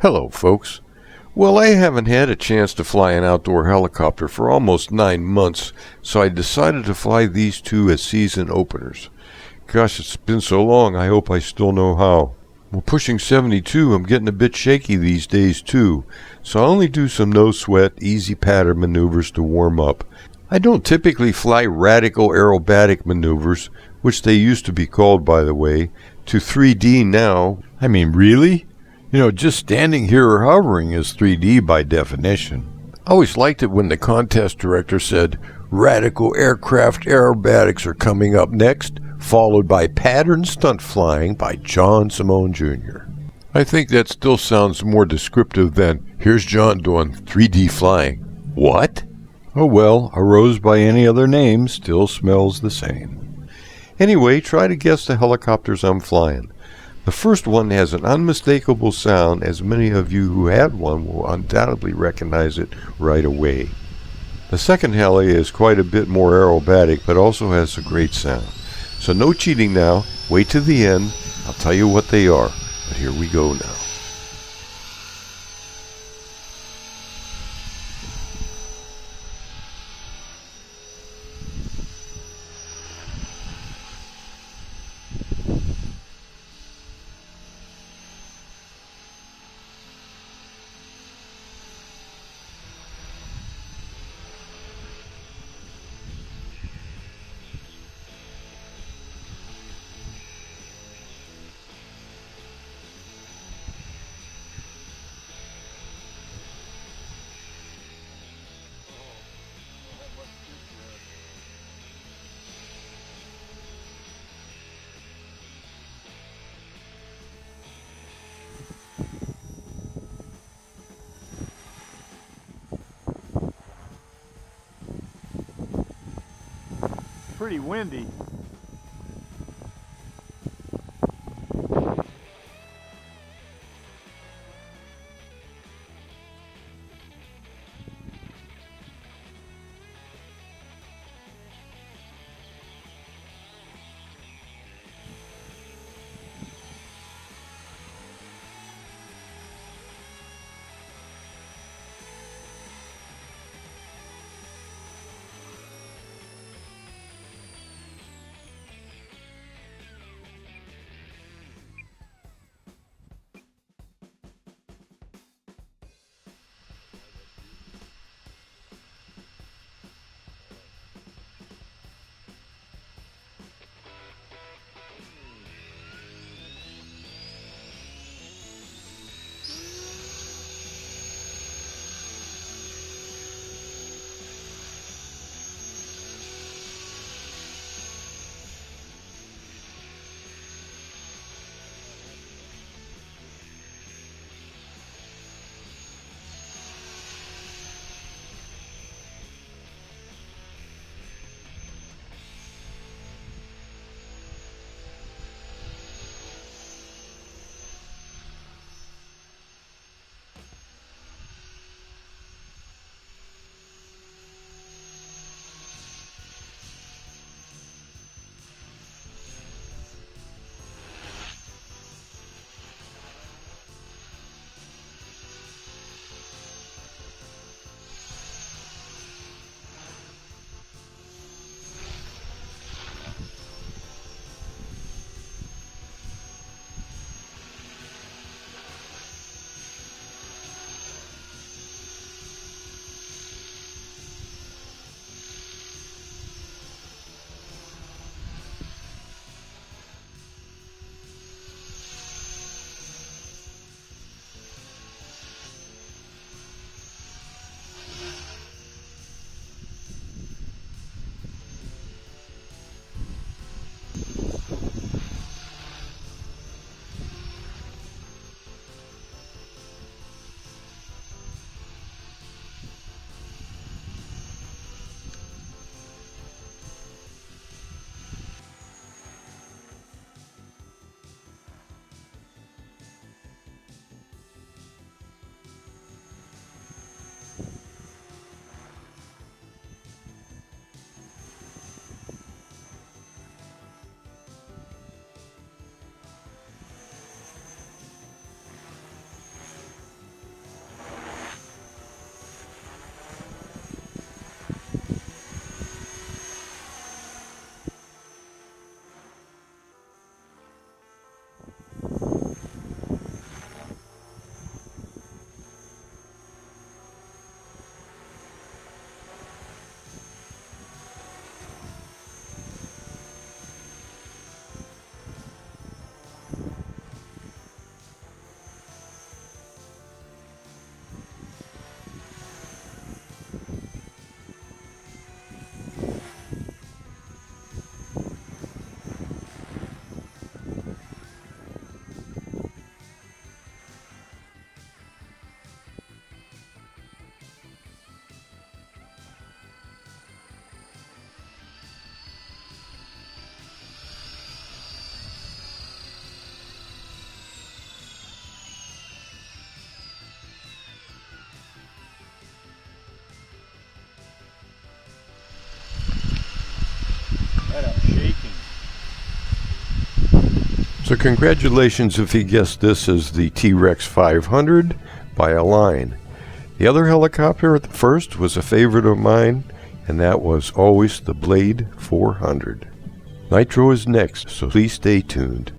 Hello, folks. Well, I haven't had a chance to fly an outdoor helicopter for almost 9 months, so I decided to fly these two as season openers. Gosh, it's been so long, I hope I still know how. Well, pushing 72, I'm getting a bit shaky these days too, so I only do some no-sweat, easy pattern maneuvers to warm up. I don't typically fly radical aerobatic maneuvers, which they used to be called, by the way, to 3D now. I mean, really? Just standing here or hovering is 3D by definition. I always liked it when the contest director said, "Radical aircraft aerobatics are coming up next, followed by pattern stunt flying by John Simone Jr." I think that still sounds more descriptive than, "Here's John doing 3D flying." What? Oh well, a rose by any other name still smells the same. Anyway, try to guess the helicopters I'm flying. The first one has an unmistakable sound, as many of you who had one will undoubtedly recognize it right away. The second heli is quite a bit more aerobatic, but also has a great sound. So no cheating now. Wait to the end. I'll tell you what they are. But here we go now. Pretty windy. So congratulations if you guessed this as the T-Rex 500 by a line. The other helicopter at the first was a favorite of mine, and that was always the Blade 400. Nitro is next, so please stay tuned.